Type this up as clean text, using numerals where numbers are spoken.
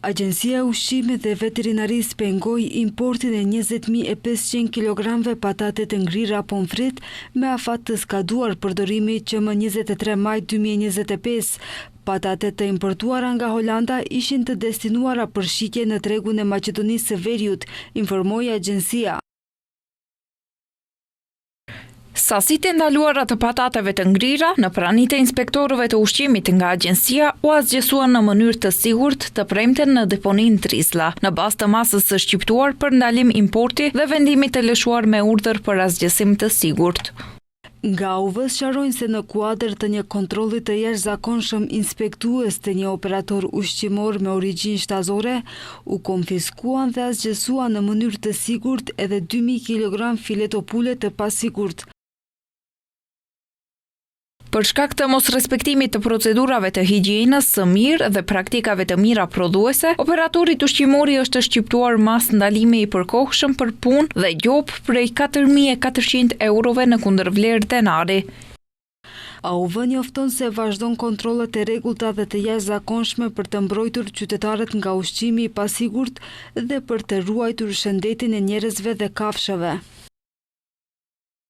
Agjencia e Ushqimit dhe Veterinarisë pengoi importin e 20.500 kg patate të ngrira pomfrit me afat të skaduar përdorimi që më 23 maj 2025. Patatet të importuara nga Holanda ishin të destinuara për shitje në tregun e Maqedonisë së Veriut, informoi agjencia. Sasitë e ndaluara të patateve të ngrira në pranitë e inspektorëve të ushqimit nga agjencia u asgjësuan në mënyrë të sigurt të premten në deponinë Trizla, në bazë të masës së shqiptuar për ndalim importi dhe vendimit të lëshuar me urdhër për asgjësim të sigurt. Nga UV sqarojnë se në kuadër të një kontrolli të jashtëzakonshëm inspektues të një operator ushqimor me origjinë shtazore, u konfiskuan dhe asgjësuan në mënyrë të sigurt edhe 2000 kg fileto pule të pasigurt. Për shkak të mosrespektimit të procedurave të higjienës së mirë dhe praktikave të mira prodhuese, operatorit ushqimori është shqiptuar mas ndalimi i përkohshëm për punë dhe gjop prej 4.400 eurove në kundërvlerë denari. AUV njofton se vazhdon kontrollet e rregullta dhe të jashtëzakonshme për të mbrojtur qytetarët nga ushqimi i pasigurt dhe për të ruajtur shëndetin e njerëzve dhe kafshëve.